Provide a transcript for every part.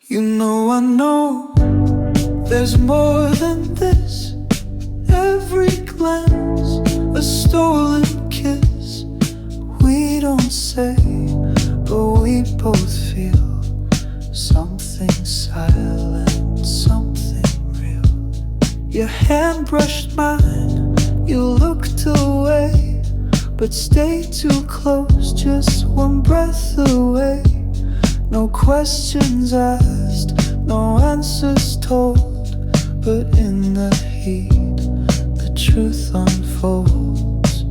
You know I know there's more than this. Every glance, a stolen kiss. We don't say, but we both feel something silent, something real. Your hand brushed mine, you looked away, but stay too close, just one breath away. No questions asked, no answers told, but in the heat, the truth unfolds.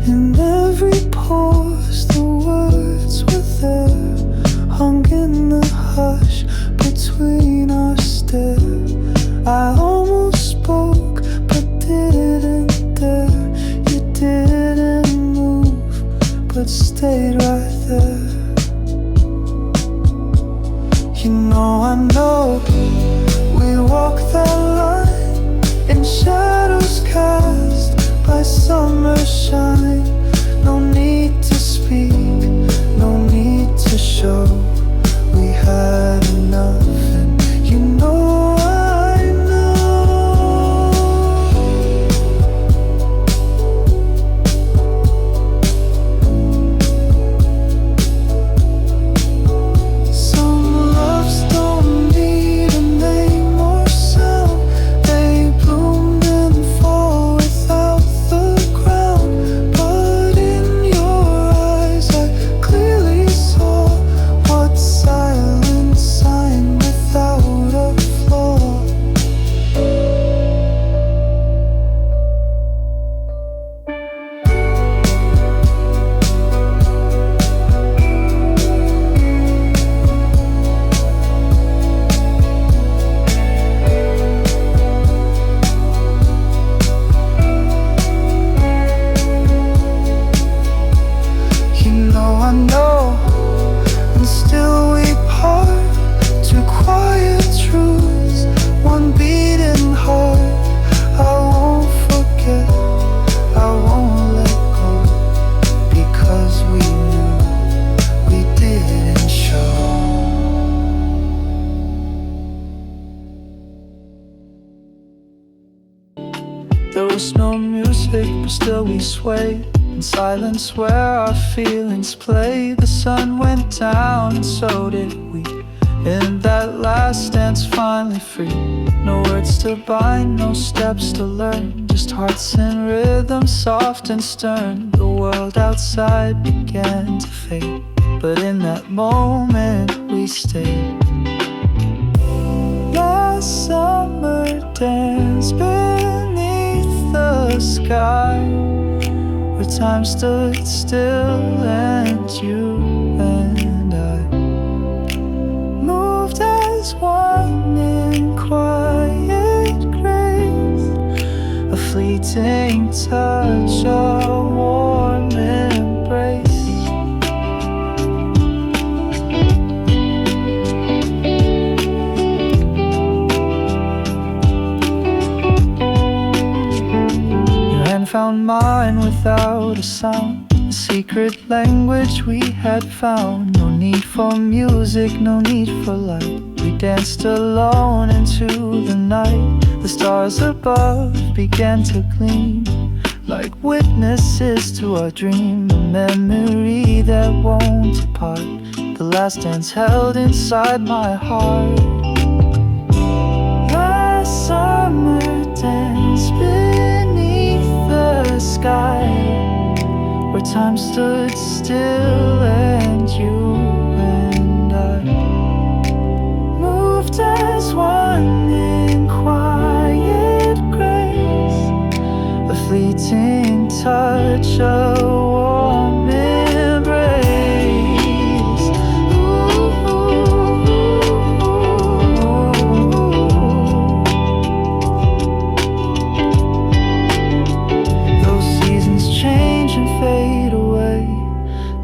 In every pause, the words were there, hung in the hush between our stare. I almost spoke, but didn't dare. You didn't move, but stayed right there. You know I know we walk that line in shadows cast by summer shine. No need to speak, no need to show. We had enough, and you know I know. Some loves don't need a name or sound. They bloom and fall without the ground. But in your eyes I clearly saw what silence sign without a flaw. You know I know, and still we part. Two quiet truths, one beating heart. I won't forget, I won't let go, because we knew we didn't show. There was no music, but still we swayed in silence where our feelings played. The sun went down and so did we. In that last dance, finally free. No words to bind, no steps to learn, just hearts in rhythm, soft and stern. The world outside began to fade, but in that moment we stayed. Last summer dance beneath the sky, where time stood still and you and I moved as one in quiet grace. A fleeting touch, a warm embrace. Your hand found mine without a sound, a secret language we had found. No need for music, no need for light. We danced alone into the night. The stars above began to gleam, like witnesses to our dream. A memory that won't depart, the last dance held inside my heart. Last summer dance beneath the sky, where time stood still and you and I moved as one in quiet grace. A fleeting touch, a warm embrace. Those seasons change and fade away.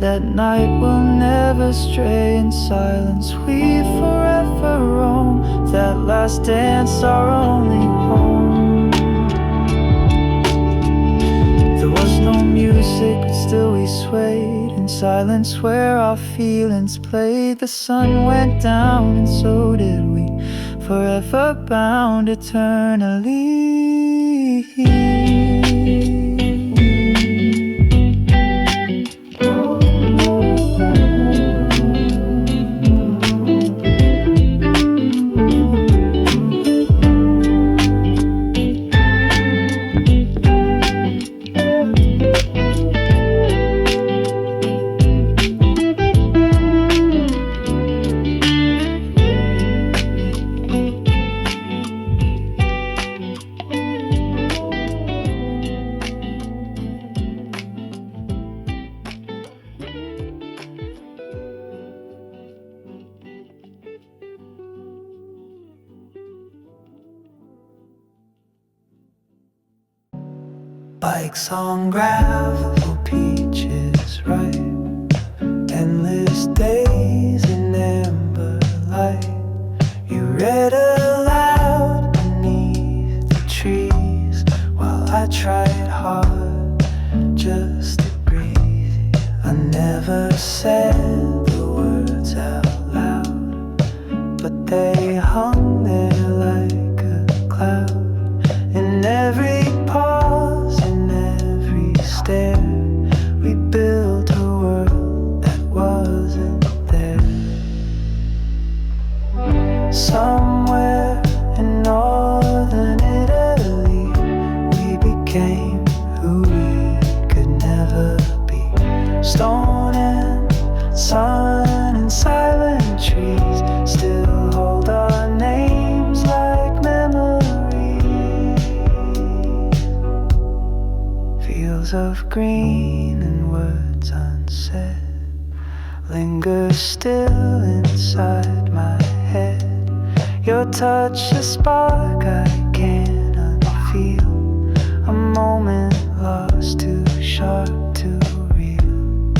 That night will never stray. In silence we forever roam. That last dance, our only home. There was no music, but still we swayed. in silence where our feelings played. The sun went down and so did we, forever bound eternally. Bikes on gravel, peaches ripe, endless days in amber light. You read aloud beneath the trees while I tried hard just to breathe. I never said the words out loud, but they hung there like a cloud. In every pause, in every stare, we built a world that wasn't there. Somewhere in northern Italy, we became who we could never be. Stone and sun and silent trees still hold our names like memories. Fields of green and words unsaid linger still inside my head. Your touch, a spark I can't unfeel. A moment lost, too sharp, too real.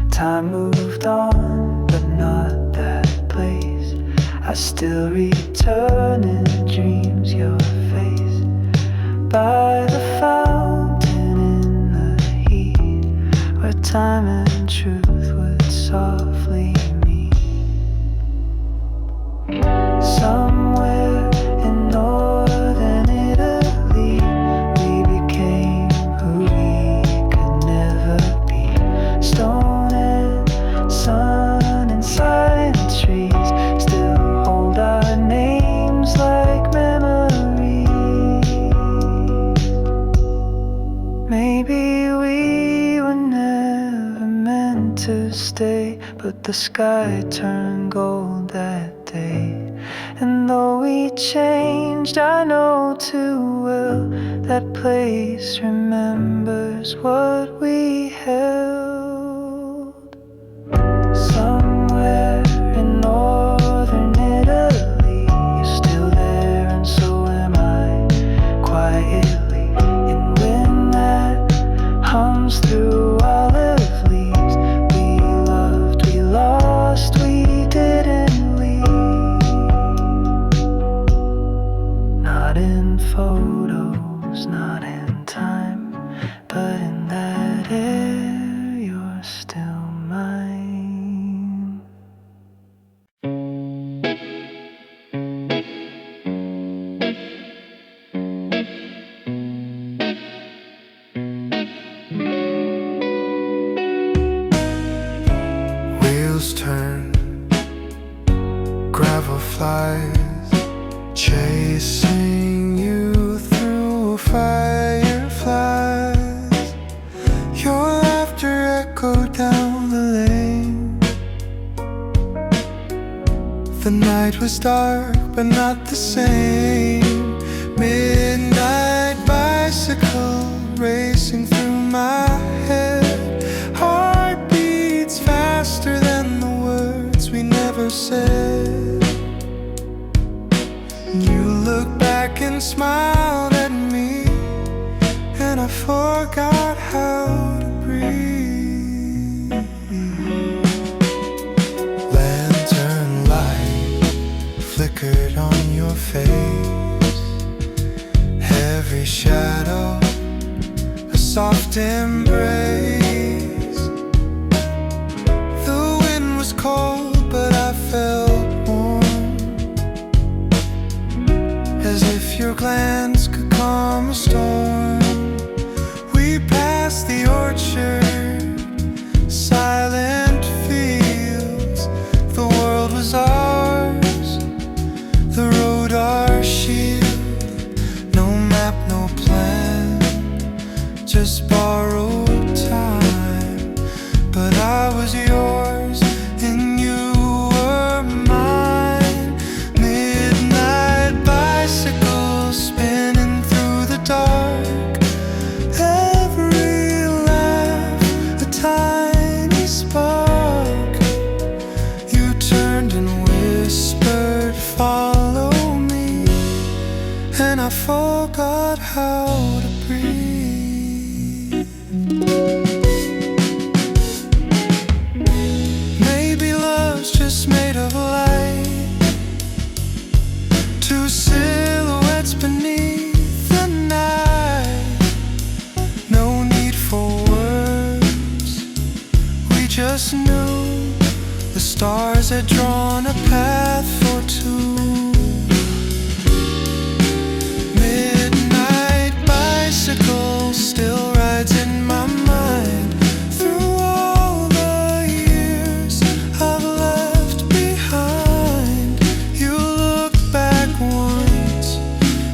Time moved on, but not that place. I still return in dreams your face. By the fountain in the heat, where time and truth would softly meet. Somewhere in northern Italy, we became who we could never be. Stone and sun and silent trees still hold our names like memories. Maybe we were never meant to stay, but the sky turned gold that day. And though we changed, I know too well that place remembers what we held. Somewhere in northern Italy, you're still there and so am I, quietly. And wind that hums through olive leaves, we loved, we lost, we didn't leave. Not in photos, not in time, but in that air, you're still mine. Wheels turn, gravel flies, chasing you through fireflies. Your laughter echoed down the lane. The night was dark, but not the same. Midnight bicycle racing through my head. Heartbeats faster than the words we never said. You looked back and smiled at me, and I forgot how to breathe. Lantern light flickered on your face. Every shadow, a soft embrace. your glance could calm a storm. We passed the orchard, silent fields. The world was ours, the road our shield. No map, no plan, just borrowed time. But I was yours and you were mine. Midnight bicycles spinning through the dark. Every laugh a tiny spark. You turned and whispered, follow me. And I forgot how to breathe. Maybe love's just made of light. Two silhouettes beneath the night. No need for words, we just knew. The stars had drawn a path for two. Midnight bicycle still rides in my mind. Through all the years I've left behind, you looked back once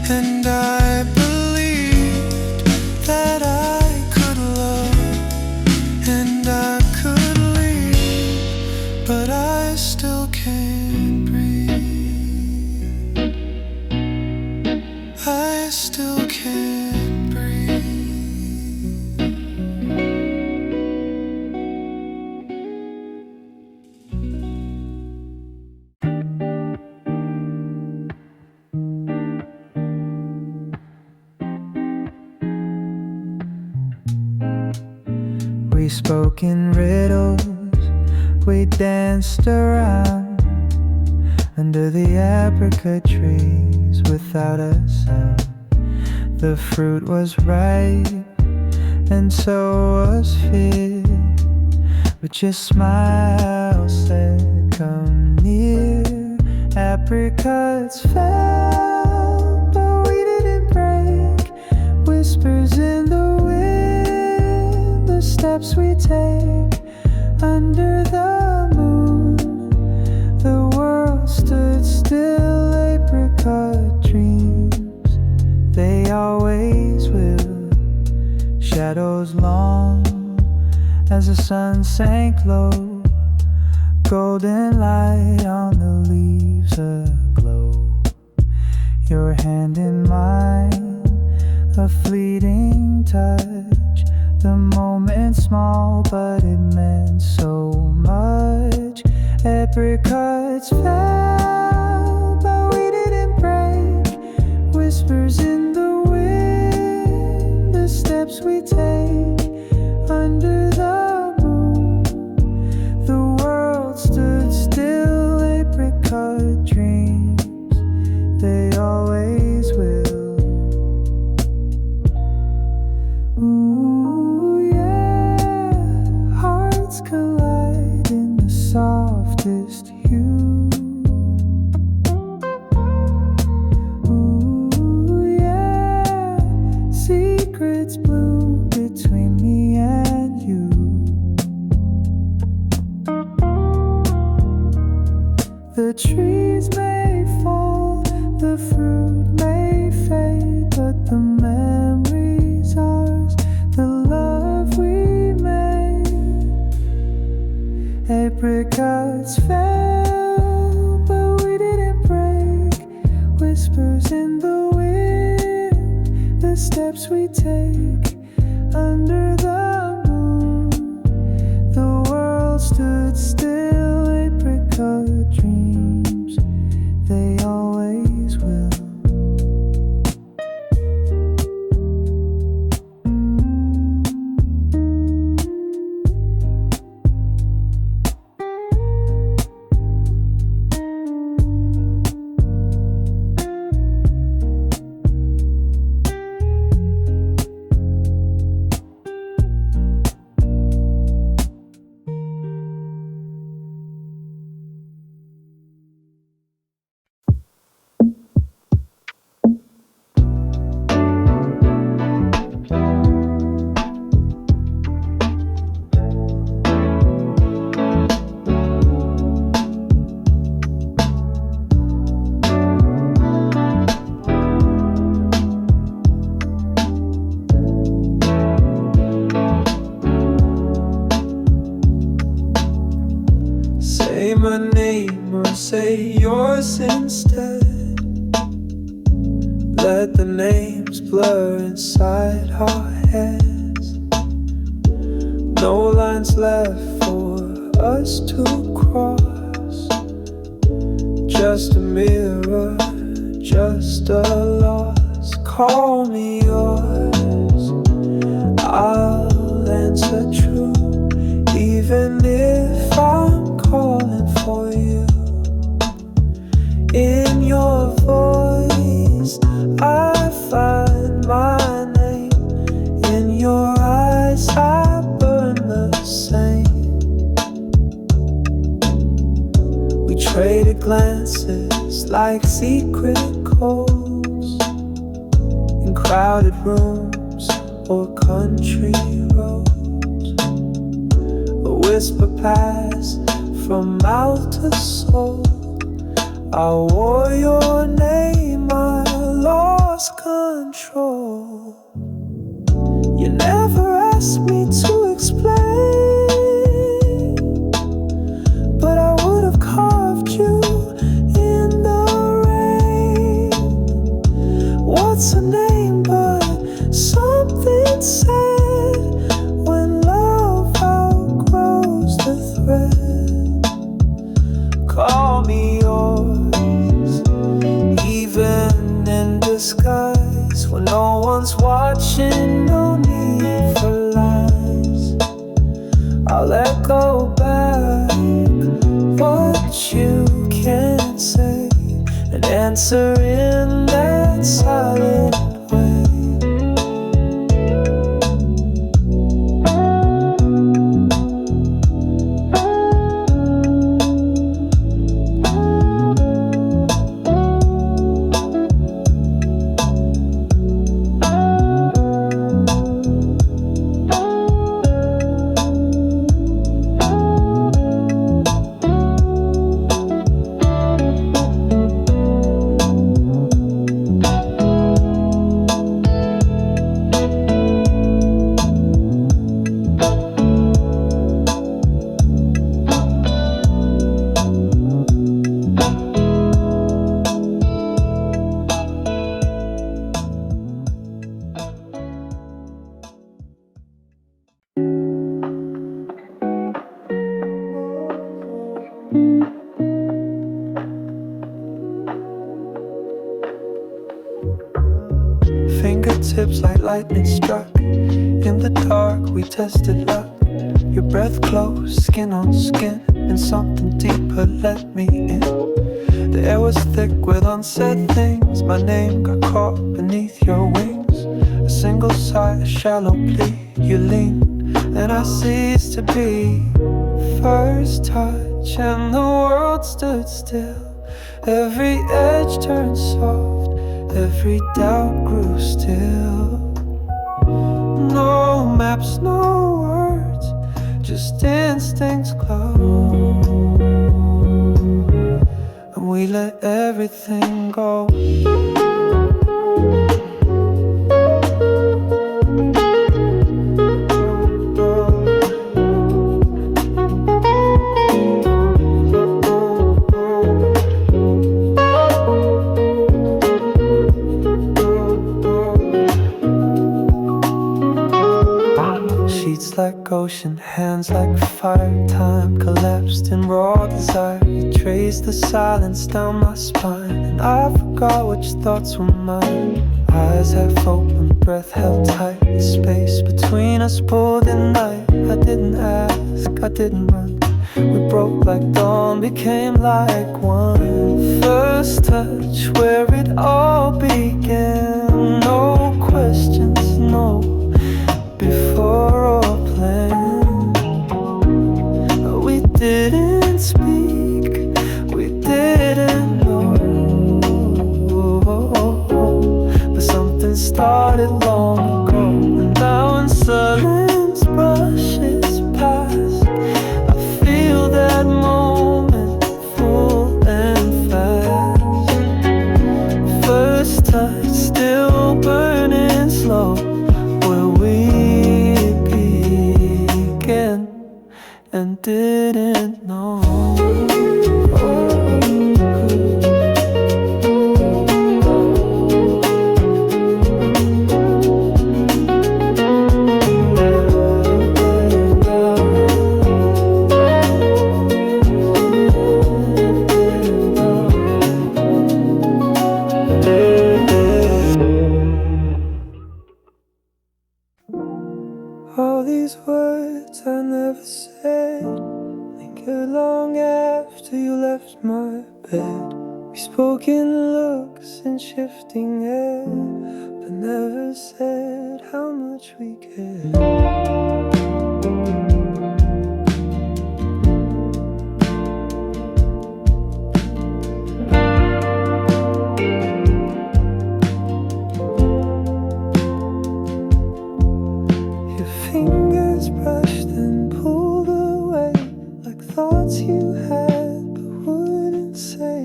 and I believed that I could love and I could leave, but I still can't breathe. I still can't breathe. We spoke in riddles, we danced around under the apricot trees without a sound. The fruit was ripe and so was fear, but your smile said, come near. Apricots fell, but we didn't break. Whispers in the wind, the steps we take under the moon. The world stood still, apricot dreams, they always will. Shadows long as the sun sank low, golden light on the leaves aglow. Your hand in mine, a fleeting touch. The moment small, but it meant so much. Apricots fell, but we didn't break. Whispers in the wind, the steps we take under the moon. The world stood still, apricot dreams, they always will. Ooh, yeah, hearts collide in the softest hue. Ooh, yeah, secrets bloom between me and you. The trees may fall, the fruit may fade, but the memory's ours, the love we made. Apricots fell, but we didn't break. Whispers in the wind, the steps we take under the moon. The world stood still, apricot dreams, they always will. name or say yours instead. Let the names blur inside our heads. No lines left for us to cross. Just a mirror, just a loss. Call me yours, I'll answer true, even if I'm calling for you. In your voice I find my name. In your eyes I burn the same. We traded glances like secret codes in crowded rooms or country roads. A whisper passed from mouth to soul. I wore your name, I lost control. You never asked me to explain, but I would have carved you in the rain. What's a name but something said when love outgrows the thread? Call me yours, even in disguise, when no one's watching, no need for lies. I'll let go back what you can't say and answer in that silent way. Fingertips like lightning struck. In the dark we tested luck. Your breath close, skin on skin, and something deeper let me in. The air was thick with unsaid things. My name got caught beneath your wings. A single sigh, a shallow plea. You leaned, and I ceased to be. First touch, and the world stood still. Every edge turned soft, every doubt grew still. No maps, no words, just instincts glow. And we let everything go. Like ocean, hands like fire. Time collapsed in raw desire. You traced the silence down my spine, and I forgot which thoughts were mine. Eyes half open, breath held tight. The space between us pulled in night. I didn't ask, I didn't run. We broke like dawn, became like one. First touch, where it all began. No questions, no before or planned. We didn't speak, we didn't know, but something started long ago. And now when silence brushes past, I feel that moment full and fast. First touch, bed. We spoke in looks and shifting air, but never said how much we cared. Fingers brushed and pulled away, like thoughts you had but wouldn't say.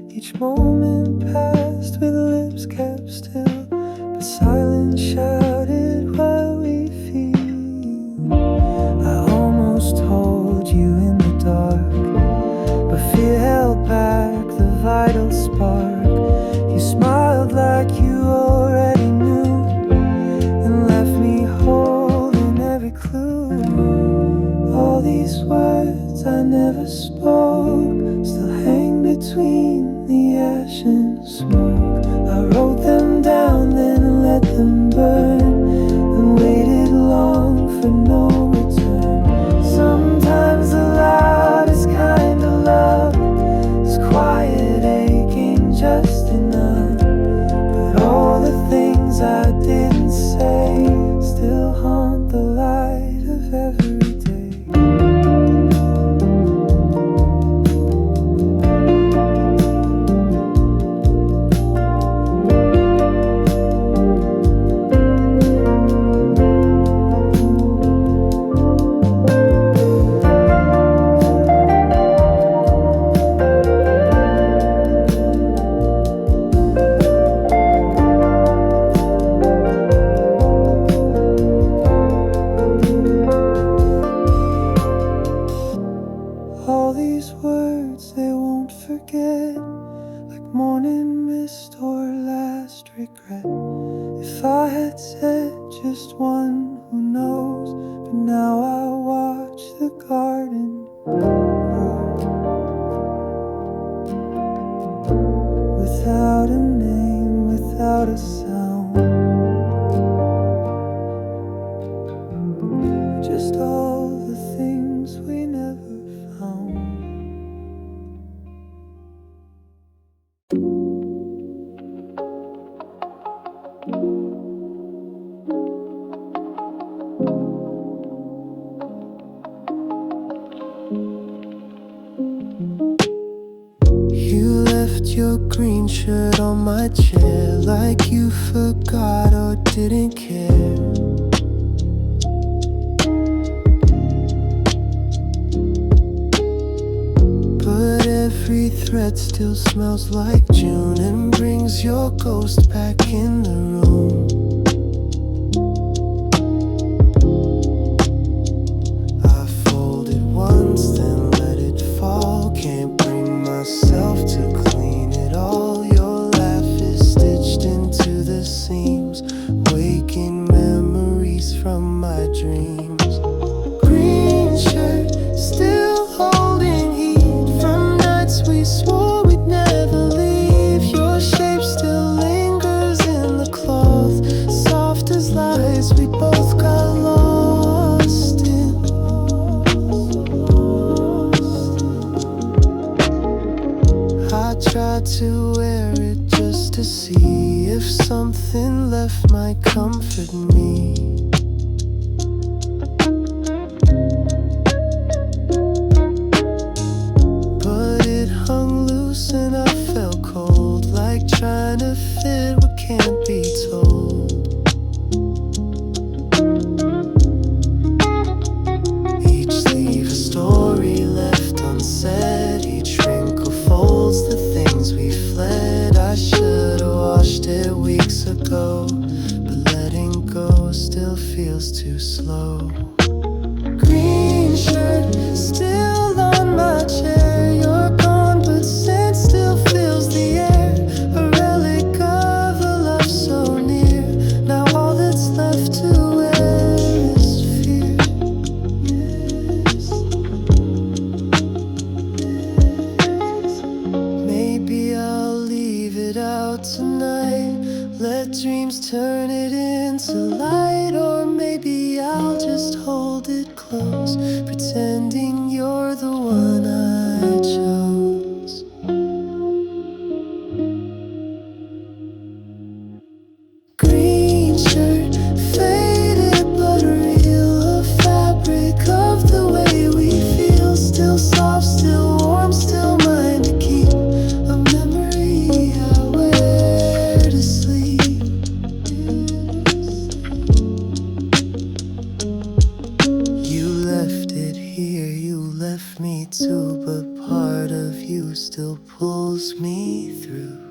Each moment passed with lips kept still, but silence shouted what we feel. I almost told you in the dark, but fear held back the vital spark. You smiled like you already knew, and left me holding every clue. All these words I never spoke still hang between the ash and smoke. I wrote them down, then let them burn, and waited long for no return. Sometimes the loudest kind of love is quiet, aching just enough. But all the things I didn't say still haunt the light of every day. All these words they won't forget, like morning mist or last regret. If I had said just one, who knows? But now I watch the garden grow, without a name, without a sound, just all the things we never found. You left your green shirt on my chair, like you forgot or didn't care. But every thread still smells like June and brings your ghost back in the room. I folded once, then let it fall. Can't bring myself to clean it all. Your laugh is stitched into the seams, waking memories from my dreams. Green shirt, still holding heat from nights we swore we'd never leave. Your shape still lingers in the cloth, soft as lies we both got lost in. I tried to wear it just to see if something left might comfort me. But it hung loose and I felt cold, like trying to fit what can't be told. Each leaf a story left unsaid, each wrinkle folds the things we fled. I should've washed it weeks ago, but letting go still feels too slow. Green shirt, still on my chair. You're gone, but scent still fills the air. A relic of a love so near. Now all that's left to wear is fear. Maybe I'll leave it out tonight, let dreams turn it into light. Or maybe I'll just hold it close, pretending you're the one I chose. pulls me through.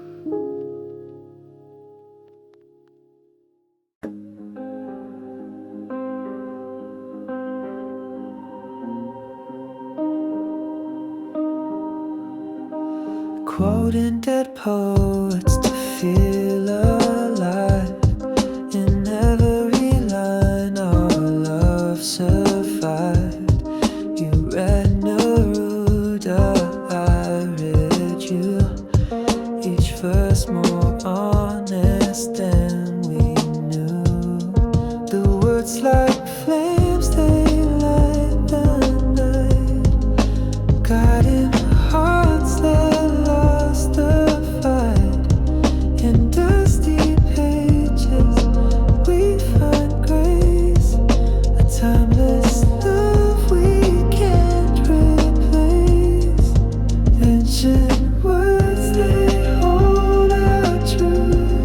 Quoting dead poets to feel alive. In every line our love survived. You read Neruda, I read you. Each verse more honest than we knew. The words like flames, they light the night, guiding hearts that lost the fight. In dusty pages we find grace, a timeless love we can't replace. Ancient words, they hold our truth.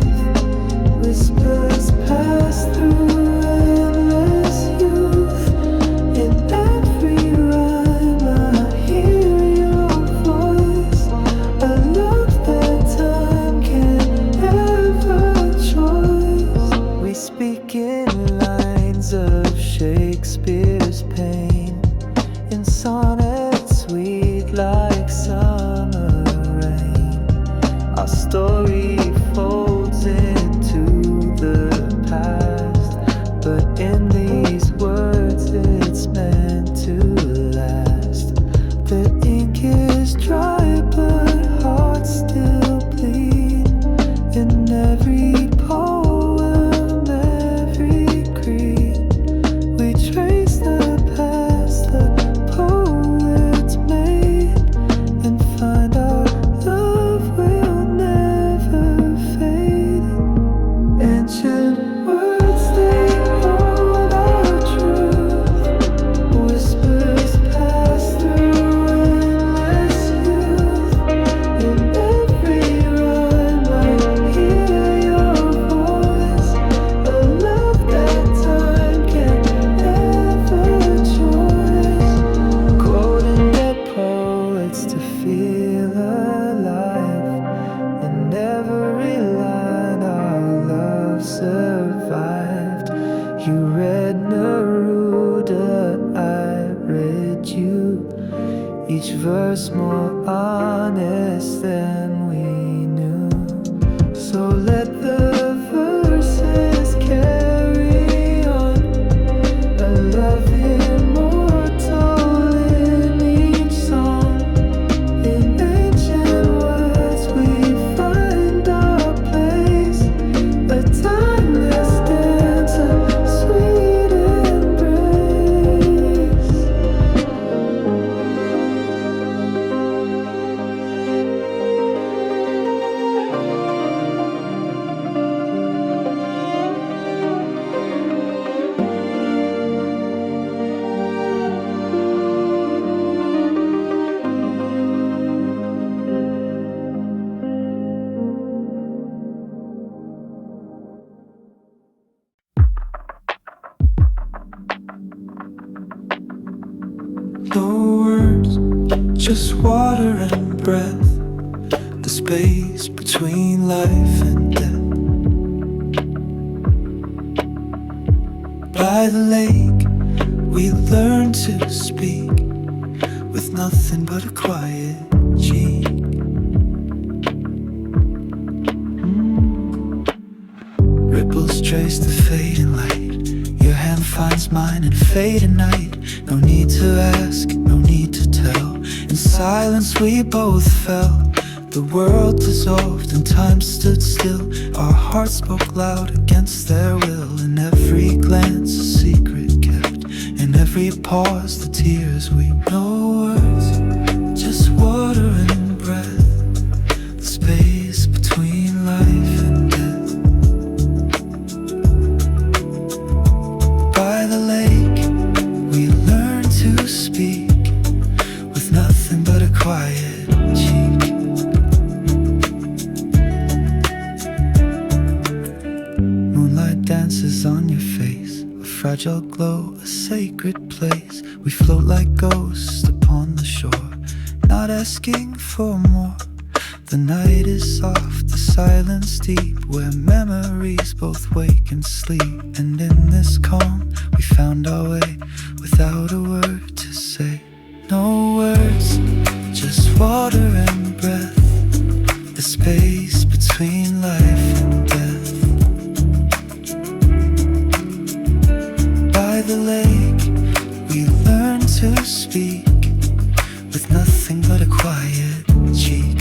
Whispers pass through endless youth. In every rhyme I hear your voice, a love that time can never choice. We speak in lines of Shakespeare's pain, in sonnets sweet like summer rain. Our story folds into the past, but in these words it's meant to last. The ink is dry but hearts still bleed. In every poem, every creed, we trace the past the poets made, and find our love will never fade. Ancient words, they hold our truth. Whispers pass through endless youth. In every rhyme I hear your voice, a love that time can never choice. Quoting dead poets to feel alive. In every line our love survived. You read Neruda, I read you. Each verse more honest than we knew. So let the verses carry on, a love immortal in each song. In ancient words we find our place, a timeless dance, a sweet embrace. No words, just water and breath, the space between life and death. By the lake, we learn to speak, with nothing but a quiet cheek. Ripples trace the fading light, your hand finds mine in fading night. No need to ask, no need to tell. In silence we both fell. The world dissolved and time stood still. Our hearts spoke loud against their will. In every glance a secret kept, in every pause the tears we. No words, just water and breath, the space between life and death. By the lake we learn to speak, with nothing but a quiet cheek. Moonlight dances on your face, a fragile glow, a sacred place. We float like ghosts upon the shore, not asking for more, The night is soft, the silence deep, where memories both wake and sleep. And in this calm, we found our way without a word to say. No words, just water and breath, the space between life and death. By the lake, we learned to speak with nothing but a quiet cheek.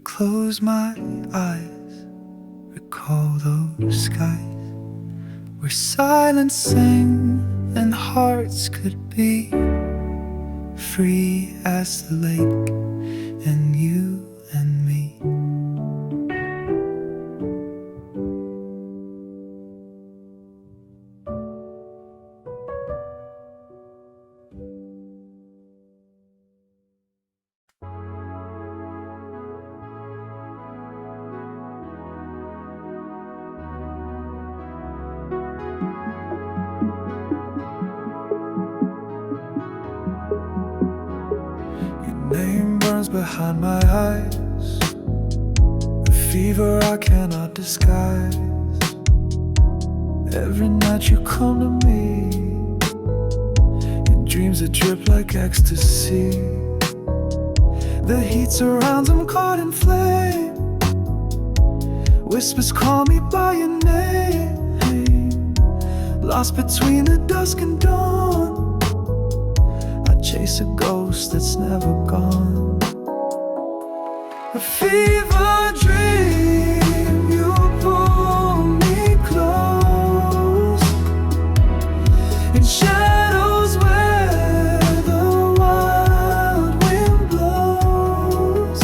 Close my eyes, recall those skies where silence sang and hearts could be free as the lake and you and me. Name burns behind my eyes, a fever I cannot disguise. Every night you come to me in dreams that drip like ecstasy. The heat surrounds, I'm caught in flame. Whispers call me by your name, lost between the dusk and dawn. Chase a ghost that's never gone. A fever dream, you pull me close in shadows where the wild wind blows.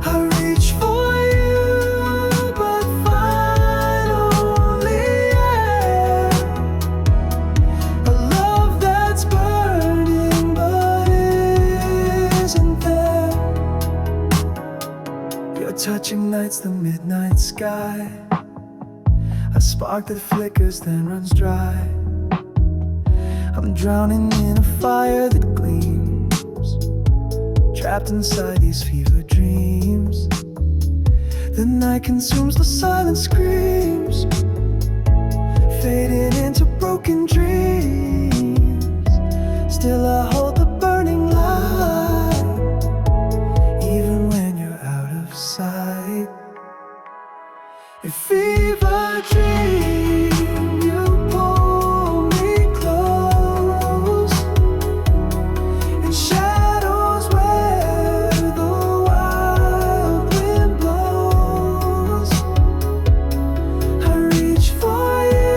I reach for you but find only air, a love that's burning but isn't there. You're touching nights, the midnight sky, a spark that flickers then runs dry. I'm drowning in a fire that gleams, trapped inside these fever dreams. The night consumes, the silent screams, fading into broken dreams. Still I hold the burning light, even when you're out of sight. A fever dream, you pull me close in shadows where the wild wind blows. I reach for you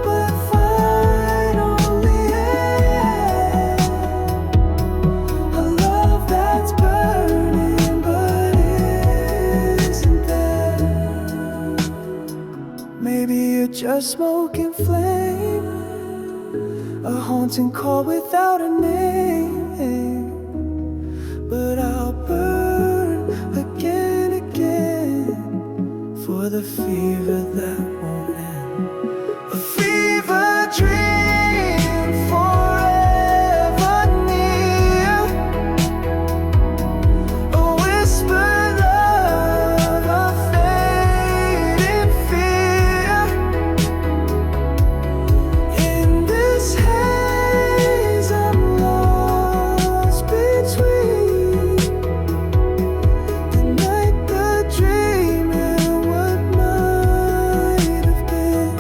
but find only air, a love that's burning but isn't there. Maybe you're just smoke and flame, a haunting call without a name. But I'll burn again, again, for the fever that won't end. A fever dream, forever near, a whispered love, a fading fear. In this haze I'm lost between the night, the dream, and what might have been.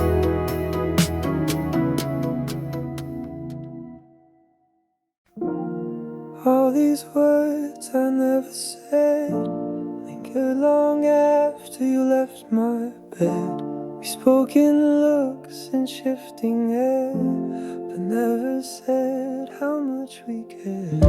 All these words I never said lingered long after you left my bed. We spoke in looks and shifting air, but never said how much we cared.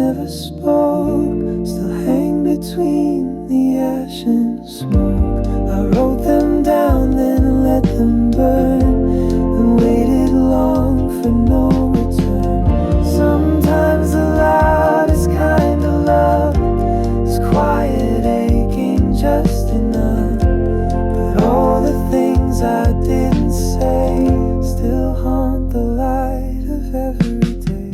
never spoke still hang between the ash and smoke. I wrote them down, then let them burn, and waited long for no return. Sometimes the loudest kind of love is quiet, aching just enough. But all the things I didn't say still haunt the light of every day.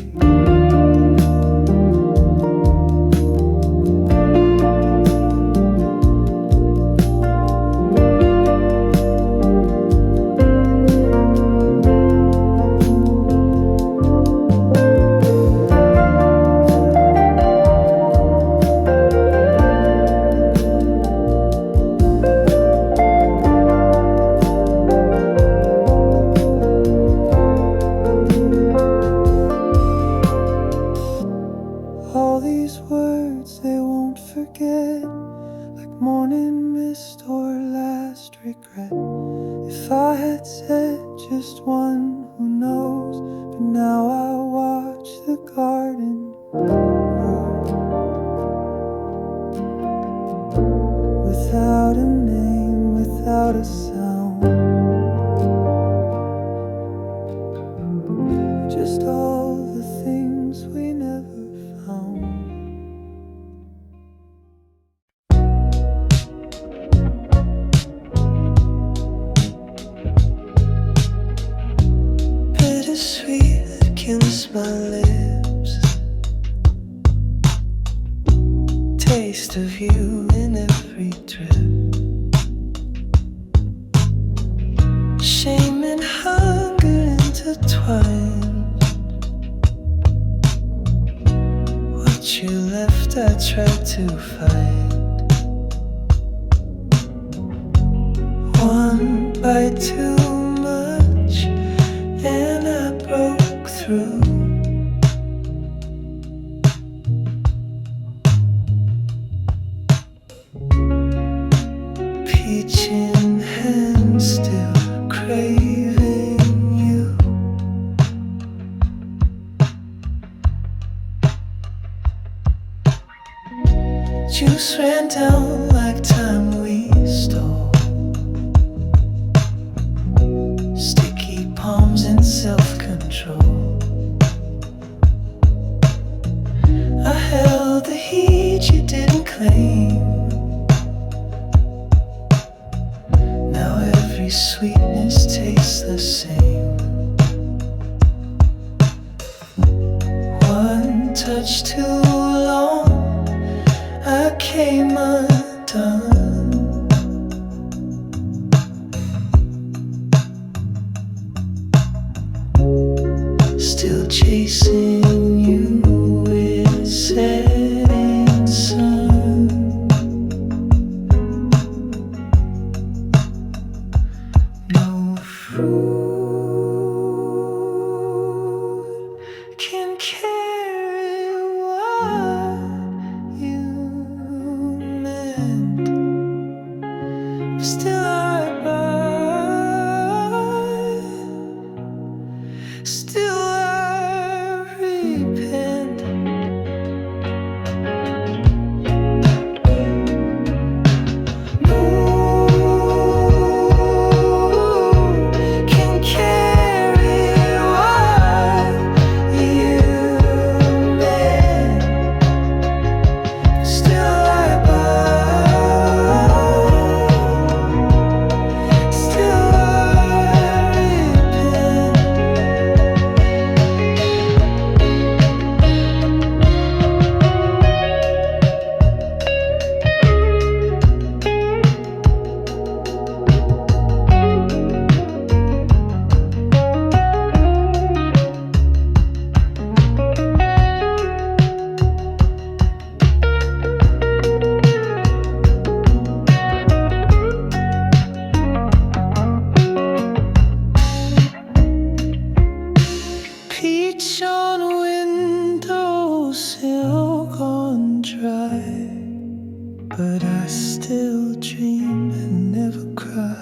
All these words they won't forget, like morning mist or last regret. If I had said just one, who knows? But now I watch the garden grow without a name, without a sound. Just all the things we never found. Bittersweet against my lips, taste of you in every drip. Shame and hunger intertwined. What you left I tried to find. One bite too much and I broke through. Peach in hand, still craving you. Juice ran down like time we stole. Sticky palms in self-control. I held the heat you didn't claim. Now every sweetness tastes the same. One touch too long, I came undone. Still chasing you with setting sun. No fruit can carry what you meant. Still I burn. Still I repent. Can carry what you meant. Still I burn. Still I repent. Peach on windowsill gone dry, but I still dream and never cry.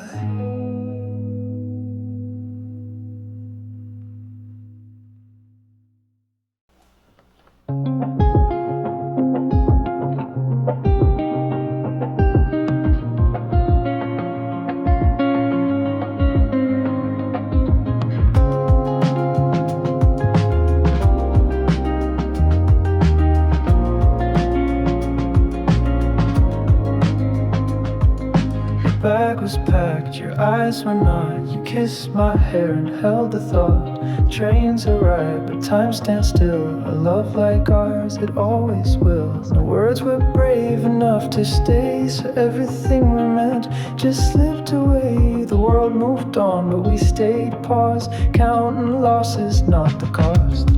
was packed, your eyes were not. You kissed my hair and held the thought. Trains arrive, but time stands still. A love like ours, it always will. No words were brave enough to stay, so everything we meant just slipped away. The world moved on, but we stayed paused, counting losses, not the cost.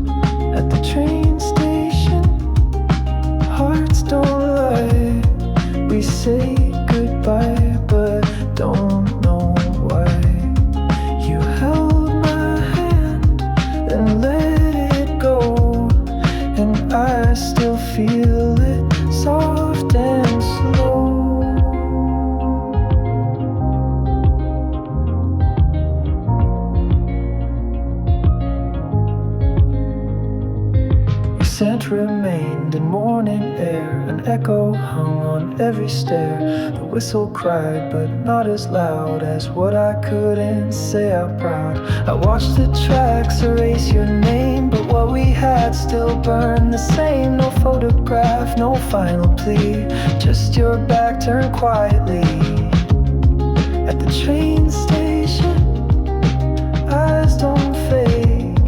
At the train station, hearts don't lie. We say goodbye, but don't know why. You held my hand, then let it go, and I still feel it, soft and slow. Your scent remained in morning air, an echo hung on every stair. The whistle cried, but not as loud as what I couldn't say out proud. I watched the tracks erase your name, but what we had still burned the same. No photograph, no final plea, just your back turned quietly. At the train station, eyes don't fake.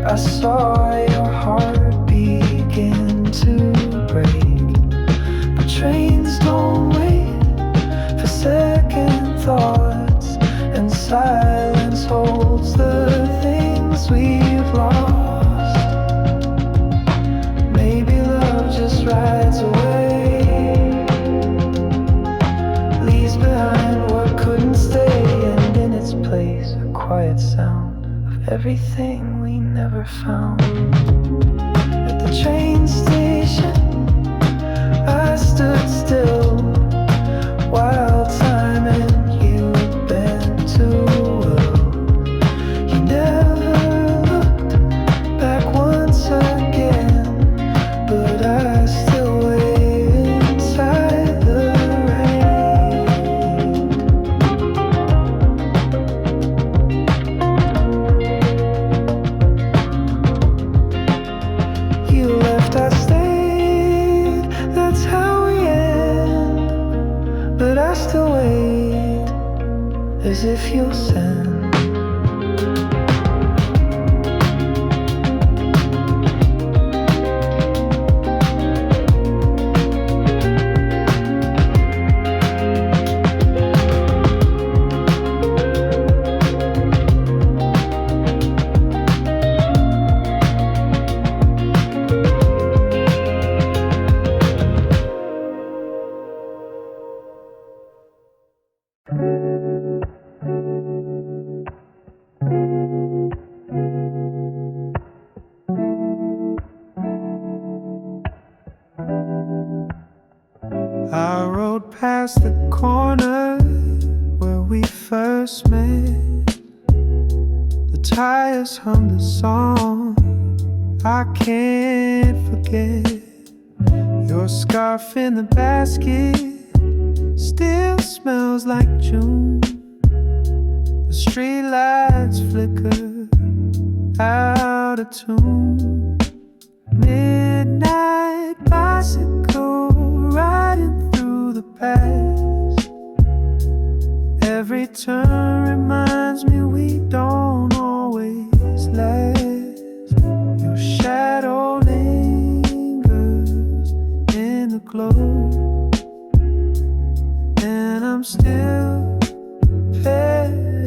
I saw your heart begin to break. But trains don't wait for second thoughts, and silence holds the things we've lost. Maybe love just rides away, leaves behind what couldn't stay, and in its place a quiet sound of everything we never found. At the train station, I stood still, wild time, and you bent too well. You never looked back once again, but I still wait inside the rain. You left, I stayed, that's how we end, but I still wait, as if you'll send. I rode past the corner where we first met. The tires hummed a song I can't forget. Your scarf in the basket still smells like June. The streetlights flicker out of tune. Midnight bicycle riding through the past. Every turn reminds me we don't always last. Your shadow lingers in the glow, and I'm still pedaling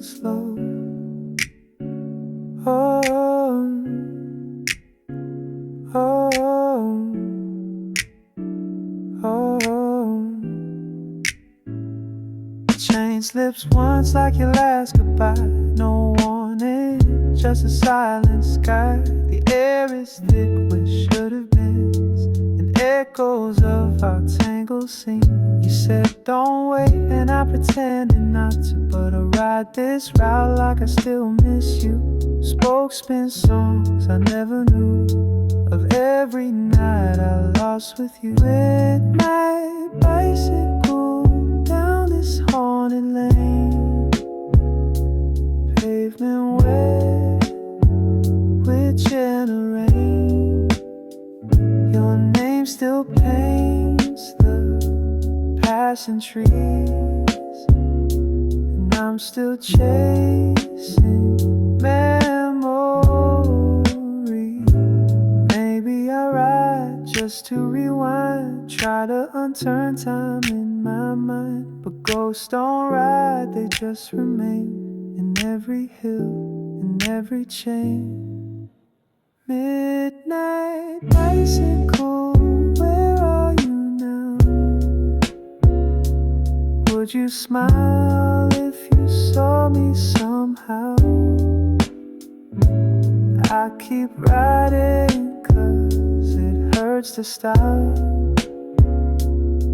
slow. Oh, oh, oh. The chain slips once like your last goodbye. No warning, just a silent sky. The air is thick with should have beens and echoes of our tangled scene. You said don't wait, and I pretended not to, but I ride this route like I still miss you. Spokesman songs I never knew of, every night I lost with you. With my bicycle down this haunted lane, pavement wet with gentle rain. Your name still paints the passing trees, and I'm still chasing memory. Maybe I write just to rewind, try to unturn time in my mind, but ghosts don't ride, they just remain in every hill, in every chain. Midnight bicycle, where are you now? Would you smile if you saw me somehow? I keep riding 'cause it hurts to stop,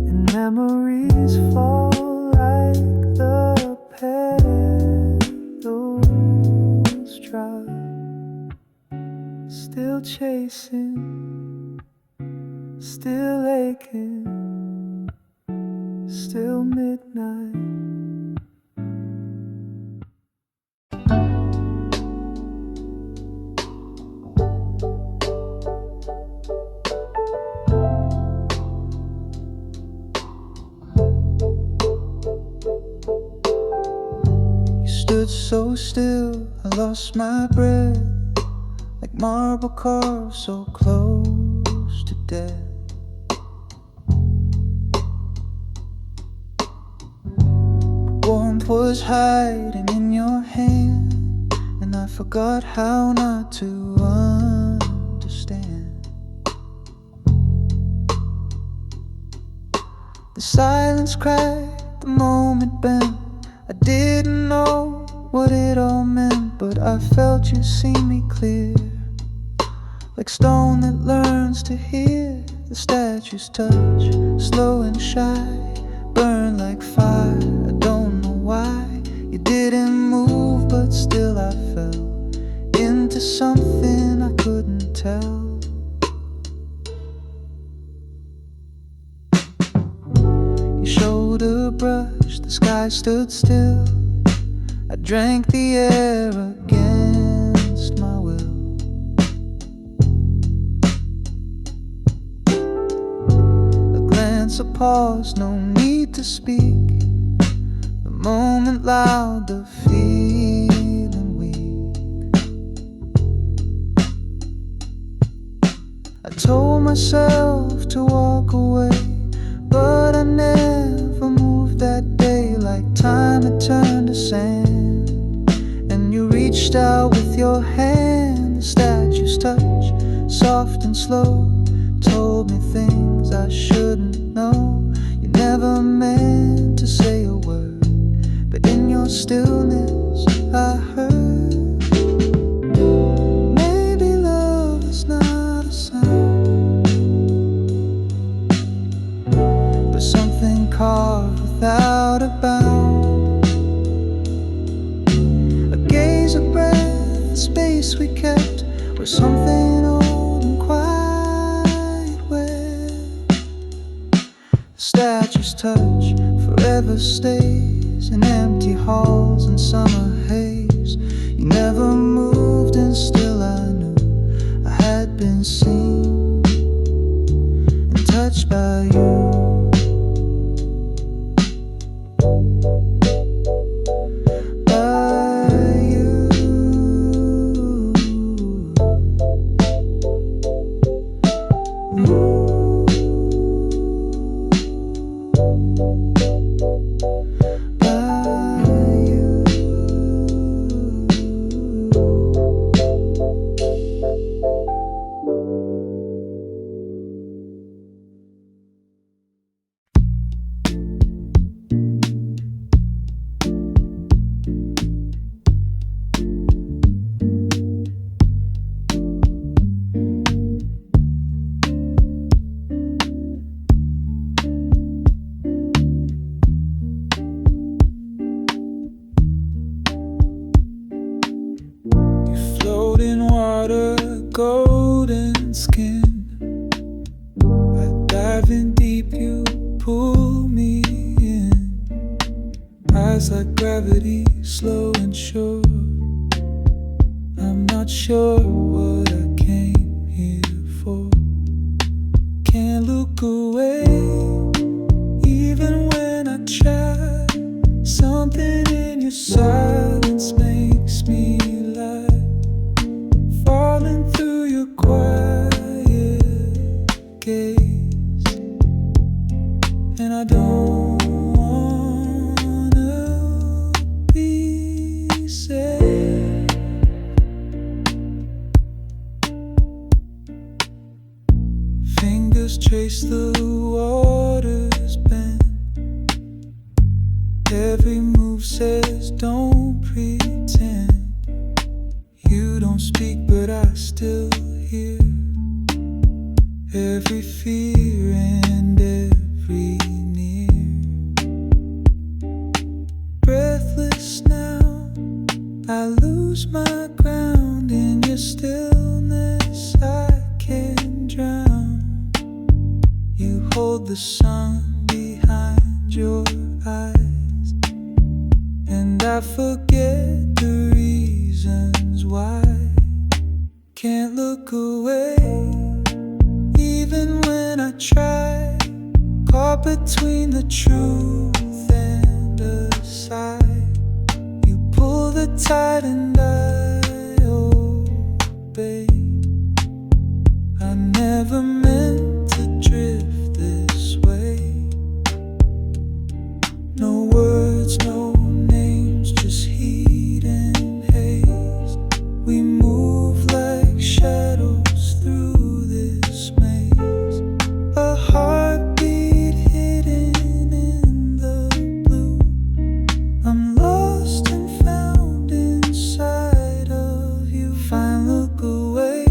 and memories fall like the petals drop. Still chasing, still aching, still midnight. You stood so still, I lost my breath, like marble carved so close to death. Warmth was hiding in your hand, and I forgot how not to understand. The silence cracked, the moment bent. I didn't know what it all meant, but I felt you see me clear, like stone that learns to hear. The statue's touch, slow and shy, burn like fire. I don't know why you didn't move, but still I fell into something I couldn't tell. Your shoulder brushed, the sky stood still. I drank the air against my will. A glance, a pause, no need to speak. The moment loud, the feeling weak. I told myself to walk away, but I never moved that day. Like time had turned to sand, and you reached out with your hand. The statue's touch, soft and slow, told me things I shouldn't know. You never meant to say a word, but in your stillness I heard. Maybe love is not a sound, but something carved without a bound. A gaze, a breath, the space we kept, or something old and quiet where the statue's touch forever stays in empty halls and summer haze. You never moved, and still I knew I had been seen and touched by you. Golden skin, I dive in deep, you pull me in. Eyes like gravity, slow and sure. I'm not sure what I came here for. Can't look away, even when just chase the waters bend. Every move says don't pretend. You don't speak but I still hear every fear and every near. Breathless now, I lose my ground in your stillness. I can drown. You hold the sun behind your eyes, and I forget the reasons why. Can't look away, even when I try. Caught between the truth and a sigh. You pull the tide and I obey. I never meant to drift this way. No words, no names, just heat and haze. We move like shadows through this maze. A heartbeat hidden in the blue. I'm lost and found inside of you. Fine, look away,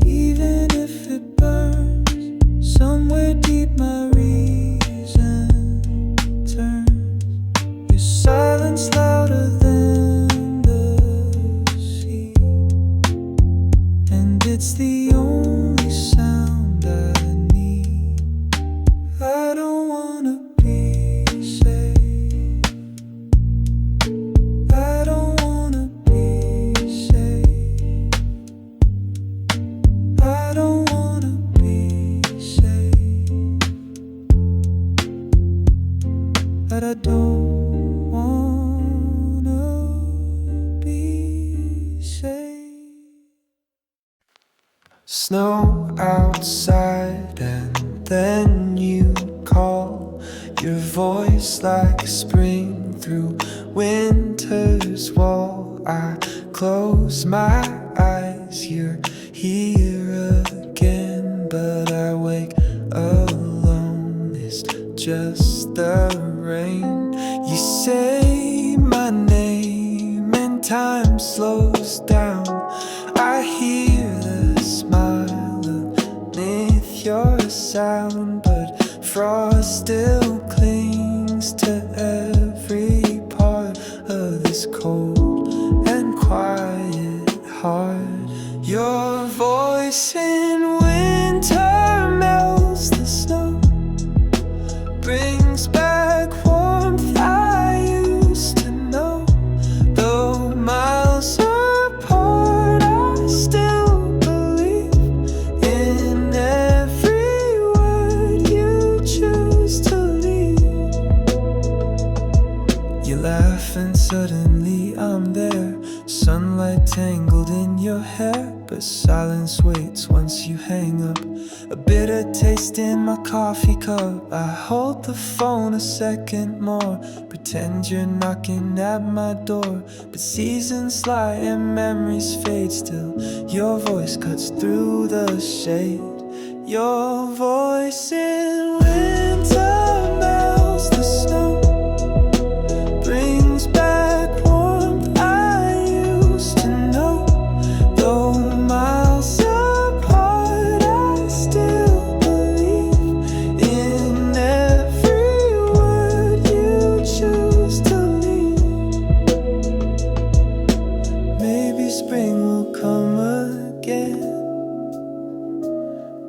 even if it burns. Somewhere deep my reason turns. Your silence louder than the sea, and it's the only sound I need. I don't wanna be safe. I don't wanna be safe. I don't wanna be safe. But I don't wanna be safe. Snow outside and then you call. Your voice like spring through winter's wall. I close my eyes, you're here again, but I wake alone. It's just the rain. You say my name and time slows down. I hear the smile beneath your sound, but frost still clings to every part of this cold and quiet heart. Your voice in winter melts the snow, brings back warmth I used to know. Though miles apart, I still believe in every word you choose to leave. You laugh and suddenly I'm there. Sunlight tangled in your hair, but silence waits once you hang up. A bitter taste in my coffee cup. I hold the phone a second more, pretend you're knocking at my door. But seasons slide and memories fade still. Your voice cuts through the shade. Your voice in winter melts the snow, brings back warmth I used to know. Though miles apart, I still believe in every word you choose to leave. Maybe spring will come again,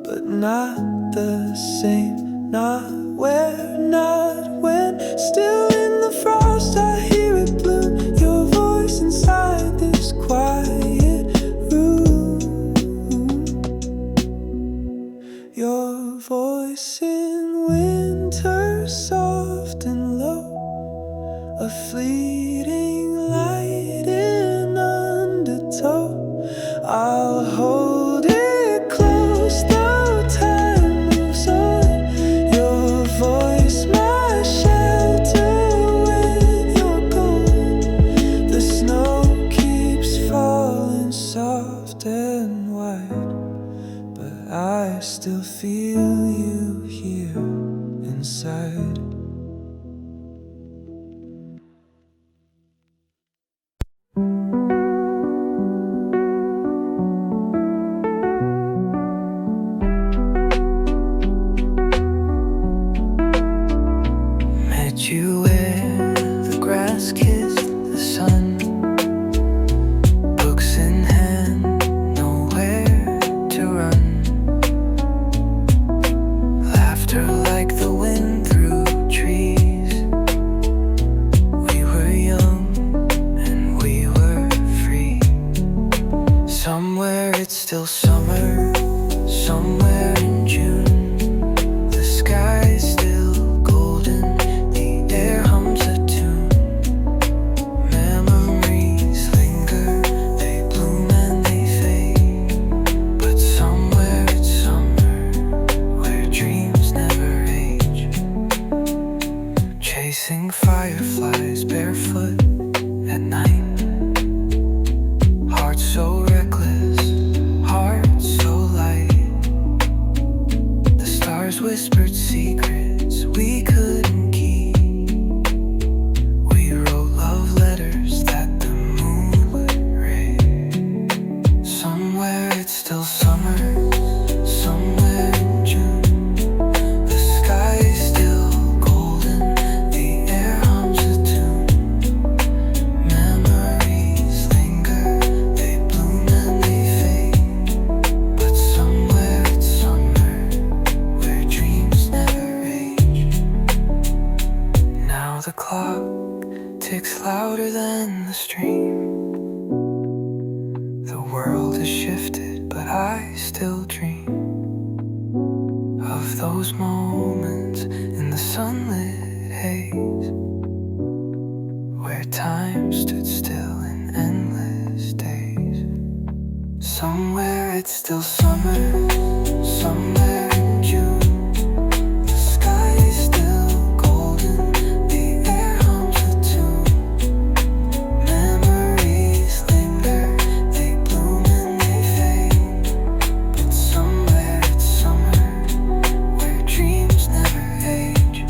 but not the same. Not where, not when. Still in the frost, I hear it bloom. Your voice inside this quiet room. Your voice in winter, soft and low. A fleeting light in undertow. I'll hold it close though time moves on. Your voice, my still feel you here inside. Met you where the grass kissed the sun, books in hand, nowhere to run, laughter like the wind through trees. We were young and we were free. Somewhere it's still summer, somewhere in June, the sky's still golden, the air hums a tune. Memories linger, they bloom and they fade, but somewhere it's summer, where dreams never age. Chasing fireflies barefoot at night, heart so reckless, heart so light. The stars whispered secrets we couldn't keep. We wrote love letters that the moon would read. Somewhere it's still summer, somewhere in June, the sky is still golden, the air hums a tune. Memories linger, they bloom and they fade, but somewhere it's summer, where dreams never age. Now the clock ticks louder than the stream. The world has shifted, but I still dream of those moments in the sunlit haze, where time stood still in endless days. Somewhere it's still summer, somewhere in June, the sky is still golden, the air hums a tune. Memories linger, they bloom and they fade, but somewhere it's summer, where dreams never age.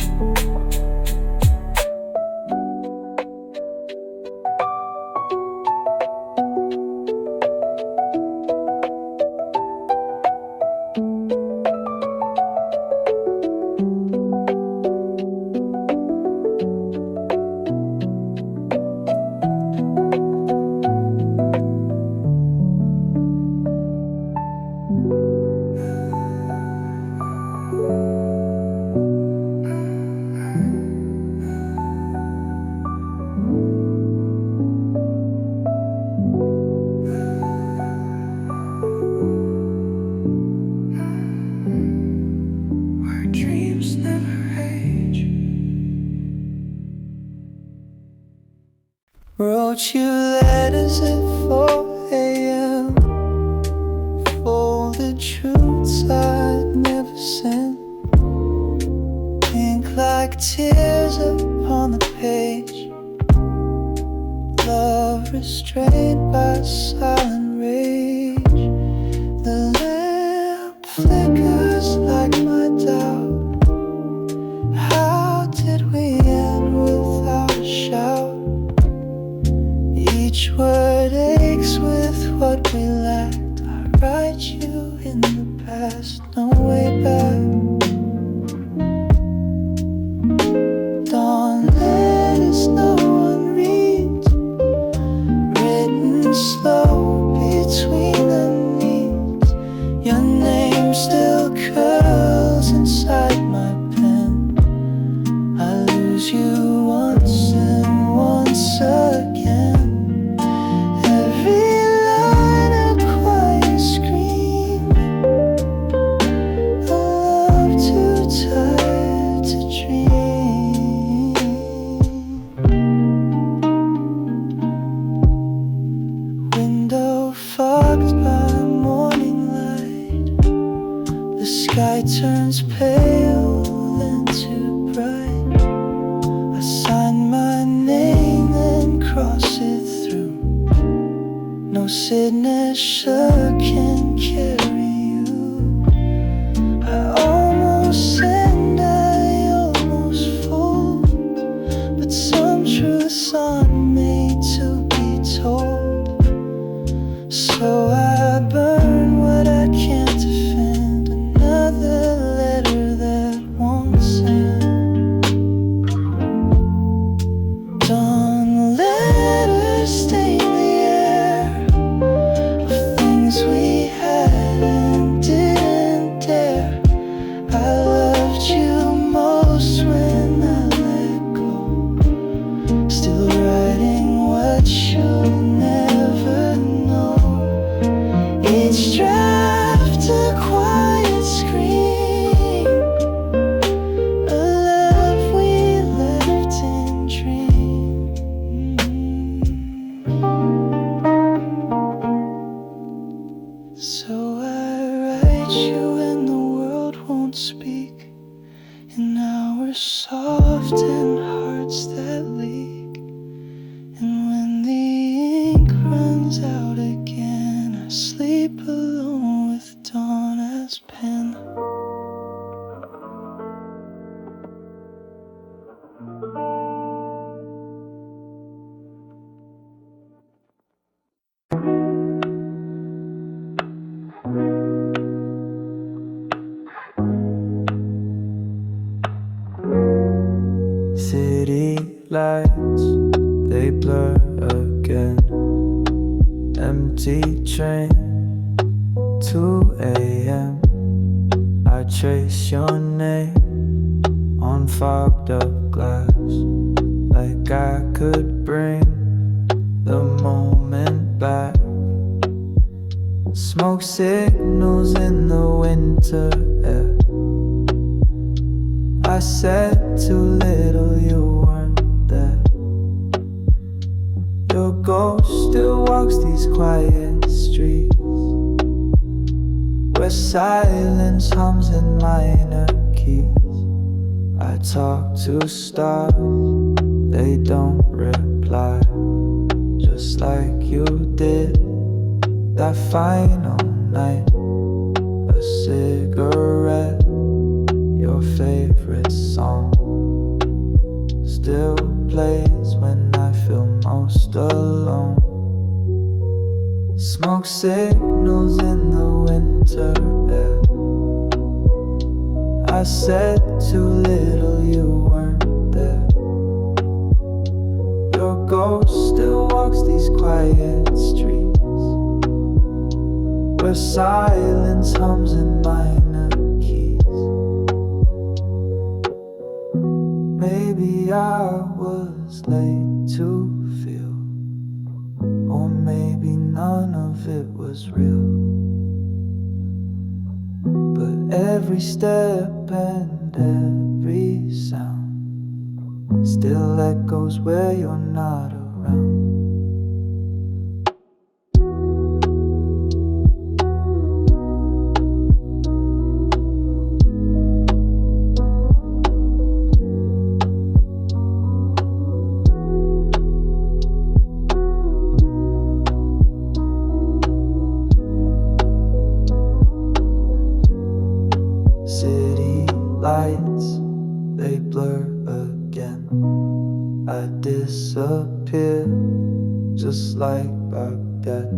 Where dreams never age. Wrote you letters at 4 a.m. Folded truths I'd never sent, ink like tears upon the page, love restrained by silent rage. The lamp flickers like my doubt. How did we end without a shout? Each word aches with what we lacked. I write you in the past, no way back. Dawn letters no one reads, written slow between the knees. Your name still curls inside my pen. I lose you once and once again. Every line a quiet scream, a love too tired to dream. Window fogged by morning light, the sky turns pale and too bright. I sign my name and cross it through. No signature can carry you. So I write you when the world won't speak, in our soft and hearts that leak. And when the ink runs out again, I sleep alone with dawn as pen. City lights, they blur again. Empty train, 2 a.m. I trace your name on fogged up glass, like I could bring the moment back. Smoke signals in the winter air. I said too little, you weren't there. Your ghost still walks these quiet streets, where silence hums in minor keys. I talk to stars, they don't reply, just like you did that final night. A cigarette, your favorite song, still plays when I feel most alone. Smoke signals in the winter air. I said too little, you weren't there. Your ghost still walks these quiet streets, where silence hums in minor keys. Maybe I was late to feel, or maybe none of it was real. But every step and every sound still echoes where you're not around. Lights, they blur again. I disappear, just like back then.